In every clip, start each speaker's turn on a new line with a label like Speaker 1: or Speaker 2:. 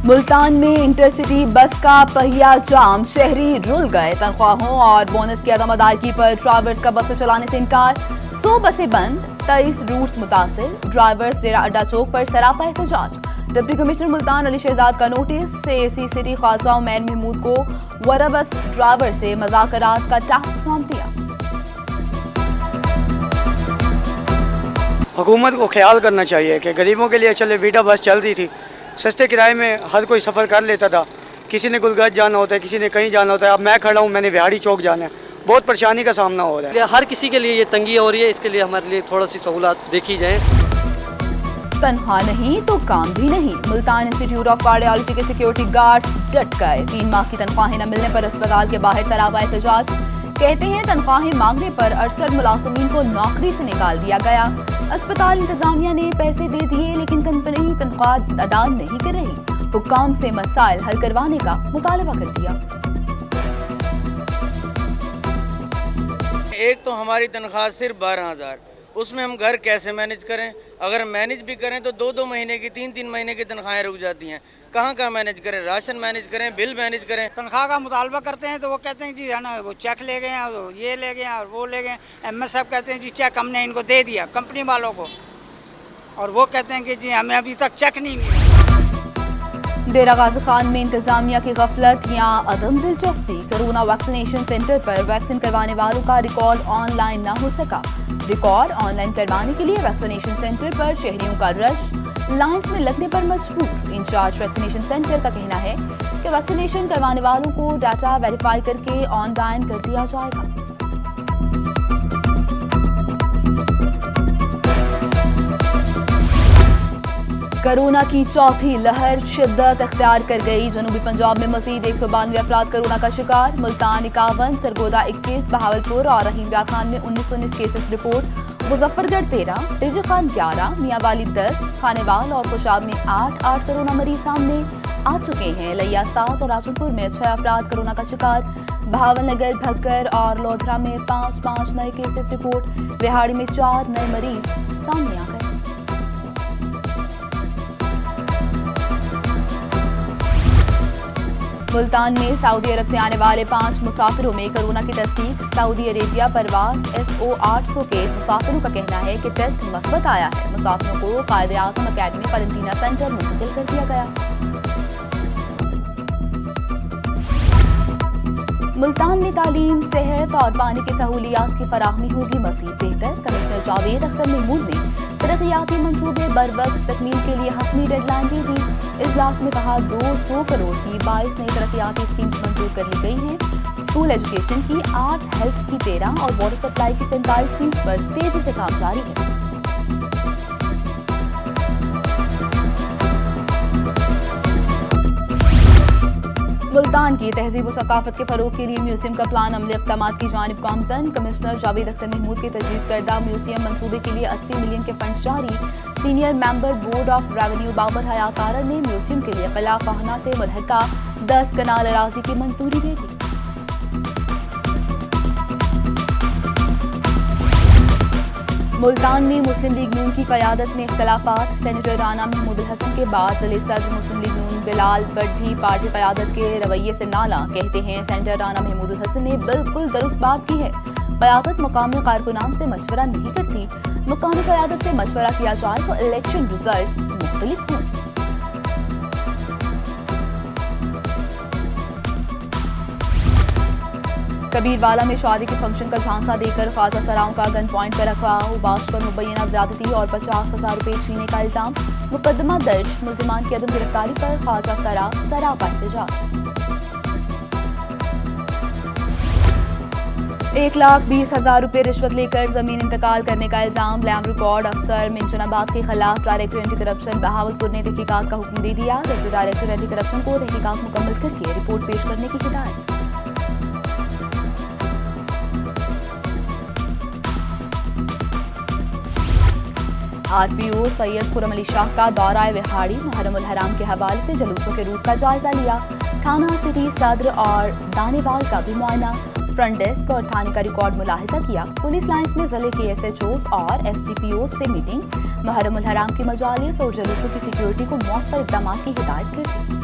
Speaker 1: मुल्तान में इंटरसिटी बस का पहिया जाम, शहरी रुल गए। तनख्वाहों और बोनस की अदम अदायगी पर ड्राइवर्स का बसें चलाने से इनकार। 100 बसें बंद, 23 रूट्स मुतासिर। ड्राइवर्स डेरा अड्डा चौक पर सरापा एहतजाज। डिप्टी कमिश्नर मुल्तान अली शहजाद का notice. AC city Khawaja Umair Mahmood को वरा बस ड्राइवर से मुज़ाकरात का टास्क सौंप दिया।
Speaker 2: हुकूमत को ख्याल करना चाहिए कि गरीबों के लिए चले वीडा बस चल रही थी, सस्ते किराए में हर कोई सफ़र कर लेता था। किसी ने गुलगत जाना होता है, किसी ने कहीं जाना होता है। अब मैं खड़ा हूँ, मैंने बिहाड़ी चौक जाना है, बहुत परेशानी का सामना हो रहा है।
Speaker 3: हर किसी के लिए ये तंगी हो रही है, इसके लिए हमारे लिए थोड़ा सी सहूलत देखी जाए।
Speaker 1: तनख्वाह नहीं तो काम भी नहीं। मुल्तान इंस्टीट्यूट ऑफ कार्डियोलॉजी के सिक्योरिटी गार्ड्स डट गए। 3 माह की तनख्वाहें न मिलने पर अस्पताल के बाहर सरापा एहतजाज। कहते हैं तनख्वाहें मांगने पर 68 मुलाजमीन को नौकरी से निकाल दिया गया। अस्पताल इंतजामिया ने पैसे दे दिए लेकिन कंपनी तनख्वाह अदा नहीं कर रही। हुक्काम से मसाइल हल करवाने का मुतालबा कर दिया।
Speaker 4: एक तो हमारी तनख्वाह सिर्फ 12,000, उसमें हम घर कैसे मैनेज करें? अगर मैनेज भी करें तो 2-2 महीने की 3-3 महीने की तनख्वाहें रुक जाती हैं। कहाँ मैनेज करें? राशन मैनेज करें, बिल मैनेज करें।
Speaker 5: तनख्वाह का मुतालबा करते हैं तो वो कहते हैं जी है ना, वो चेक ले गए हैं, ये ले गए और वो ले गए। MS साहब कहते हैं जी चेक हमने इनको दे दिया कंपनी वालों को, और वो कहते हैं कि जी हमें अभी तक चेक नहीं मिला।
Speaker 1: डेरा गाजी खान में इंतजामिया की गफलत या अदम दिलचस्पी। कोरोना वैक्सीनेशन सेंटर पर वैक्सीन करवाने वालों का रिकॉर्ड ऑनलाइन न हो सका। रिकॉर्ड ऑनलाइन करवाने के लिए वैक्सीनेशन सेंटर पर शहरियों का रश, लाइंस में लगने पर मजबूर। इंचार्ज वैक्सीनेशन सेंटर का कहना है कि वैक्सीनेशन करवाने वालों को डाटा वेरीफाई करके ऑनलाइन कर दिया जाएगा। कोरोना की चौथी लहर शिद्दत अख्तियार कर गई। जनूबी पंजाब में मजीद 192 अफराद कोरोना का शिकार। मुल्तान 51, सरगोदा 21, बहावलपुर और रहीमया खान में 19-19 केसेस रिपोर्ट। मुजफ्फरगढ़ 13, टिजी खान 11, मियांवाली 10, खानेवाल और खुशाब में 8 कोरोना मरीज सामने आ चुके हैं। लिया 7 और राजनपुर में 6 अफराद कोरोना का शिकार। बहावलनगर, भक्कर और लोधरा में 5 नए केसेस रिपोर्ट। रिहाड़ी में 4 नए मरीज सामने आ गए। मुल्तान में सऊदी अरब से आने वाले 5 मुसाफिरों में कोरोना की तस्दीक। सऊदी अरेबिया परवास SO 800 के मुसाफिरों का कहना है कि टेस्ट मस्बत आया है। मुसाफिरों को कायदे आज़म अकेडमी क्वारंटीना सेंटर मुंतकिल कर दिया गया। मुल्तान में तालीम, सेहत और पानी की सहूलियात की फराहमी होगी मज़ीद बेहतर। कमिश्नर जावेद अख्तर महमूद ने तरक्याती मंसूबे बर वक्त तकमील के लिए हतमी डेडलाइन दे दी। इजलास में कहा 200 करोड़ की 22 नई तरक्याती स्कीम्स मंजूर कर ली गई हैं। स्कूल एजुकेशन की 8, हेल्थ की 13 और वाटर सप्लाई की 47 स्कीम्स पर तेजी से काम जारी है। मुल्तान की तहजीब और सकाफत के फरोग के लिए म्यूजियम का प्लान अमली इक़दामात की जानिब गामजन। कमिश्नर जावेद अख्तर महमूद के तजवीज़ करदा म्यूजियम मंसूबे के लिए 80 मिलियन के फंड्स जारी। Senior member board of revenue Babar Hayat आरर ने म्यूजियम के लिए किला फाहना से मुल्हका 10 कनाल अराजी की मंजूरी दे दी। मुल्तान में मुस्लिम लीग नून की क़यादत में इख्तलाफात। सेनेटर राना महमूद हसन के बाद ज़िले सदर मुस्लिम लीग नून बिलाल भट्ट भी पार्टी क़यादत के रवैये से नाला। कहते हैं सेनेटर राना महमूद हसन ने बिल्कुल दुरुस्त बात की है। क़यादत मुकामी कारकुनान से मशवरा नहीं करती। मुकामी क़यादत से मशवरा किया जाए तो इलेक्शन रिजल्ट मुख्तलिफ हों। कबीरवाला में शादी के फंक्शन का झांसा देकर ख्वाजा सराओं का गन पॉइंट पर रखवाओ, बाश पर मुबैना ज्यादती और 50,000 रुपये छीनने का इल्जाम। मुकदमा दर्ज। मुल्जिमान की अदम गिरफ्तारी पर ख्वाजा सरापा एहतजाज। 1,20,000 रुपये रिश्वत लेकर जमीन इंतकाल करने का इल्जाम। लैंड रिकॉर्ड अफसर मिंचनाबाद के खिलाफ डायरेक्टर एंटी करप्शन बहावलपुर ने तहकीकात का हुक्म दे दिया। डायरेक्टर एंटी करप्शन को तहकीकात मुकम्मल करके रिपोर्ट पेश करने की हिदायत। RPO सैयद खुरम अली शाह का दौरा विहाड़ी। मुहर्रम उल हराम के हवाले से जुलूसों के रूट का जायजा लिया। थाना सिटी सदर और दानेवाल का भी मुआयना। फ्रंट डेस्क और थाने का रिकॉर्ड मुलाहिजा किया। पुलिस लाइंस में जिले के SHOs और SDPOs से मीटिंग, मुहर्रम उल हराम की मजालिस और जुलूसों की सिक्योरिटी को मौसर इक़दाम की हिदायत कर दी।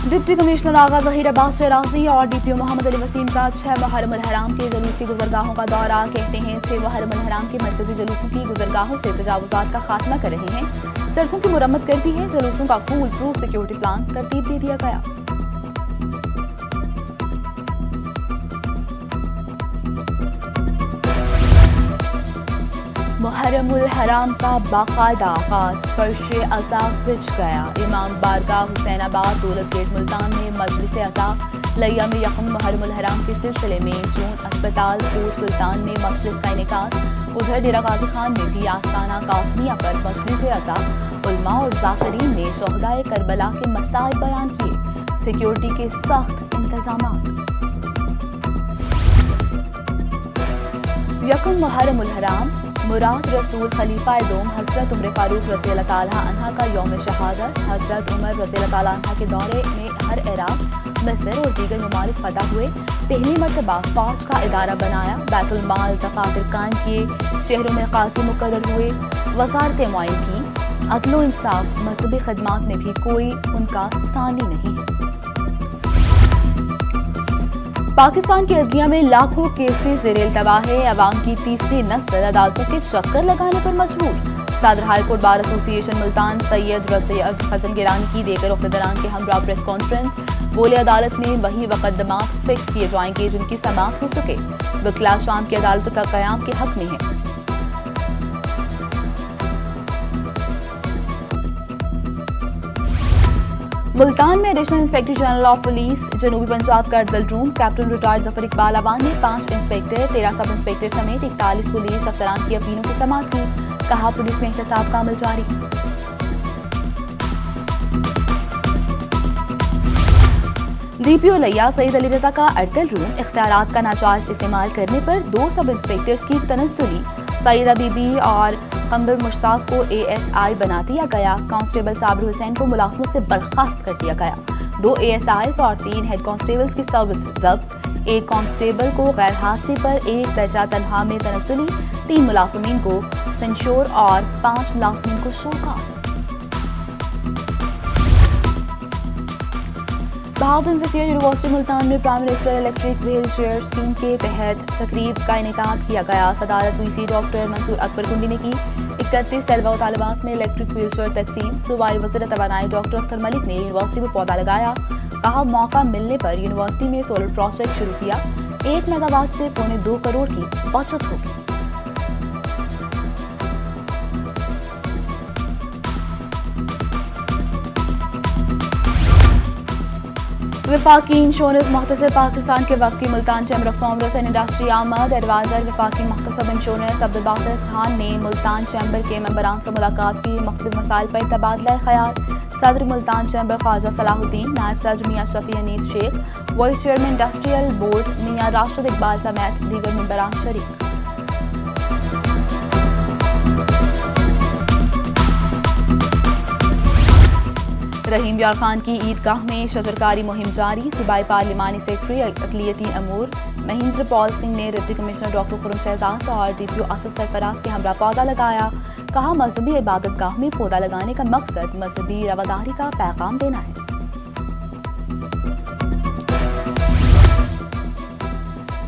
Speaker 1: डिप्टी कमिश्नर आगा ज़हीर अब्बास शराजी और DPO मोहम्मद अली वसीम का 6 मुहर्रम उल हराम के जुलूस की गुजरगाहों का दौरा। कहते हैं 6 मुहर्रम उल हराम के मरकजी जुलूसों की गुजरगाहों से तजावुज़ात का खात्मा कर रहे हैं, सड़कों की मुरम्मत कर दी है, जुलूसों का फूल प्रूफ सिक्योरिटी प्लान तरतीब दे दिया गया। मुहर्रम उल हराम का बाकायदा आगाज फर्श अज़ा बिछ गया। इमाम बारगाह हुसैनाबाद दौलत गेट मुल्तान में मजलिस अज़ा लिया में यकम मुहर्रम उल हराम के सिलसिले में जून अस्पताल पूर सुल्तान में मजलिस का इनेकाद। उधर डेरा गाजी खान में भी आस्ताना कासमिया पर मजलिस अज़ा उलमा और ज़ाकिरीन ने शोहदाए करबला के मसाइब बयान किए। सिक्योरिटी के सख्त इंतजामात। यकम मुहर्रम उल हराम मुराद रसूल खलीफा दोम हज़रत उमर फारूक रज़ी अल्लाह ताला अन्हा का यौम शहादत। हज़रत उमर रज़ी अल्लाह ताला अन्हा के दौरे में हर इराक़, मिस्र और दीगर ममालिक फतह हुए। पहली मरतबा फौज का इदारा बनाया, बैतुल माल दफातर कायम किए, शहरों में काजी मुकर्रर हुए, वज़ारतें मुअय्यन की। अदल व इंसाफ मजहबी खदमात में भी कोई उनका सानी नहीं है। पाकिस्तान की अदलिया में लाखों केसेस ज़ेरे इल्तवा है। अवाम की तीसरी नस्ल अदालतों के चक्कर लगाने पर मजबूर। सदर high court bar association Multan Syed Razid Hasan Gilani की देकर उक़्तेदारान के हमरा प्रेस कॉन्फ्रेंस। बोले अदालत में वही मुक़द्दमात फिक्स किए जाएंगे जिनकी समाअत हो सके। वकील शाम की अदालतों का क़याम के हक में है। मुल्तान में additional inspector general of police जनूबी पंजाब का orderly room captain retired Zafar Iqbal Awan ने 5 इंस्पेक्टर 13 सब इंस्पेक्टर समेत 41 पुलिस अफसरान की अपीलों की समाअत की। कहा पुलिस में एहतसाब का अमल जारी है। DPO लिया सईद अली रजा का अर्दल रूम इख्तियारात का नाजायज इस्तेमाल करने पर 2 सब इंस्पेक्टर्स की तनज़्ज़ुली। सईदा बीबी और कमर मुश्ताक को ASI बना दिया गया। कांस्टेबल साबिर हुसैन को मुलाजमत से बर्खास्त कर दिया गया। 2 ASIs और 3 हेड कांस्टेबल्स की सर्विस जब्त। 1 कांस्टेबल को गैर हाजिरी पर 1 दर्जा तनख्वाह में तनज़्ज़ुली। 3 मुलाजिमीन को सेंश्योर और 5 मुलाजिमीन को शोकास। बहाउद्दीन ज़फ़र यूनिवर्सिटी मुल्तान में prime minister electric wheel chair scheme के तहत तकरीब का इनेकाद किया गया। सदारत VC डॉक्टर मंसूर अकबर कुंडी ने की। 31 तलबा और तालिबात में इलेक्ट्रिक व्हील चेयर तकसीम। सूबाई वज़ीर तवानाई डॉक्टर अख्तर मलिक ने यूनिवर्सिटी में पौधा लगाया। कहा मौका मिलने पर यूनिवर्सिटी में सोलर प्रोजेक्ट शुरू किया। 1 मेगावाट से 2.25 करोड़ की बचत होगी। वफाकी इंश्योरेंस मुख्तसर पाकिस्तान के वक्ती Multan chamber of commerce and industry आमद एडवाइजर वफाकी मुख्तसब इंश्योरेंस अब्दुल बासित खान ने मुल्तान चैम्बर के मेंबरान से मुलाकात की। मुख्तलिफ मसाइल पर तबादला ख्याल। सदर मुल्तान चैम्बर ख्वाजा सलाहुद्दीन, नायब सदर Mian Shafi Anees Sheikh, vice chairman industrial board Mian Rashid Iqbal समेत दीगर मेंबरान शरीक। रहीम यार खान की ईदगाह में शजरकारी मुहिम जारी। सूबाई पार्लिमानी सेक्रेटरी अक़लियती अमूर महेंद्र पॉल सिंह ने deputy commissioner doctor Khurram Shahzad और DPO असद सरफराज के हमरा पौधा लगाया। कहा मजहबी इबादतगाह में पौधा लगाने का मकसद मजहबी रवादारी का पैगाम देना है।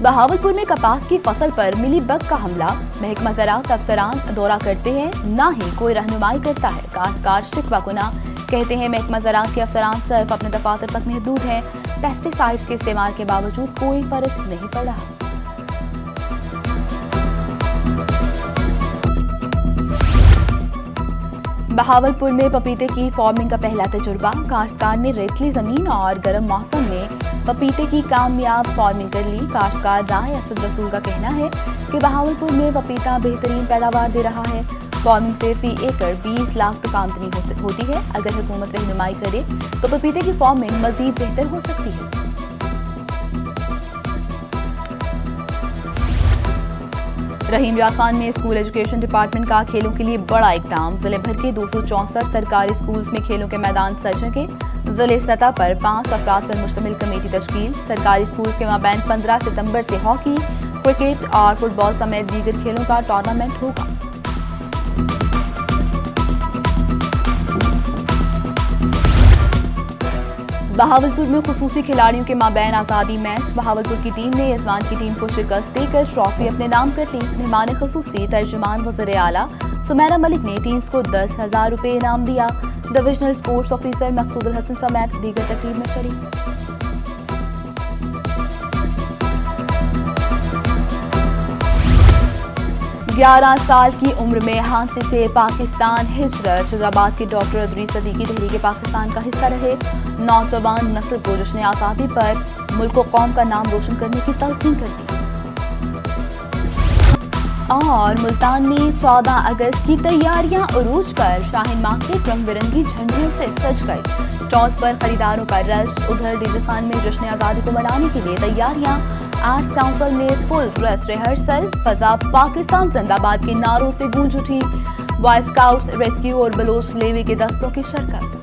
Speaker 1: बहावलपुर में कपास की फसल पर मिली बग का हमला। महकमा ज़राअत अफसरान दौरा करते हैं, ना ही कोई रहनुमाई करता है। काश्तकार शिकवा कुना कहते हैं महकमा ज़राअत के अफसरान सिर्फ अपने दफातर तक महदूद हैं। पेस्टिसाइड्स के इस्तेमाल के बावजूद कोई फर्क नहीं पड़ रहा। बहावलपुर में पपीते की फार्मिंग का पहला तजुर्बा। काश्तकार ने रेतली जमीन और गर्म मौसम में पपीते की कामयाब फार्मिंग कर ली। काश्तकार राय असद रसूल का कहना है कि बहावलपुर में पपीता बेहतरीन पैदावार दे रहा है। फार्मिंग से फी एकड़ 20 लाख तक आमदनी होती है। अगर हुकूमत रहनुमाई करे तो पपीते की फार्मिंग मजीद बेहतर हो सकती है। रहीम यार खान में स्कूल एजुकेशन डिपार्टमेंट का खेलों के लिए बड़ा इकदाम। जिले भर के 264 सरकारी स्कूल्स में खेलों के मैदान सजेंगे। जिले सतह पर 5 अफराद पर मुश्तमिल कमेटी तश्कील। सरकारी स्कूल्स के माबैन 15 सितंबर से हॉकी, क्रिकेट और फुटबॉल समेत दीगर खेलों का टूर्नामेंट होगा। बहावलपुर में खुसूसी खिलाड़ियों के माबैन आज़ादी मैच। बहावलपुर की टीम ने यजमान की टीम को शिकस्त देकर ट्रॉफी अपने नाम कर ली। मेहमान खुसूसी तर्जुमान वज़ीर आला सुमैरा मलिक ने टीम्स को 10,000 रुपये इनाम दिया। डिविजनल स्पोर्ट्स ऑफिसर मकसूद हसन समेत दीगर तकरीब में शरीक। 11 साल की उम्र में हादसे से पाकिस्तान हिजरत। शुजाबाद के डॉक्टर अदरी सदीकी तहरीक पाकिस्तान का हिस्सा रहे। नौजवान नस्ल को जश्न आज़ादी पर मुल्क व कौम का नाम रोशन करने की तलकीन कर दी। और मुल्तान में 14 अगस्त की तैयारियां उरूज पर। शाहीन मार्केट रंग बिरंगी झंडियों से सज गई। स्टॉल्स पर खरीदारों का रश। उधर डीजे खान में जश्न आज़ादी को मनाने के लिए तैयारियां। आर्ट्स काउंसिल में फुल ड्रेस रिहर्सल। फजा पाकिस्तान जिंदाबाद के नारों से गूंज उठी। बॉय स्काउट्स, रेस्क्यू और बलोच लेवी के दस्तों की शिरकत।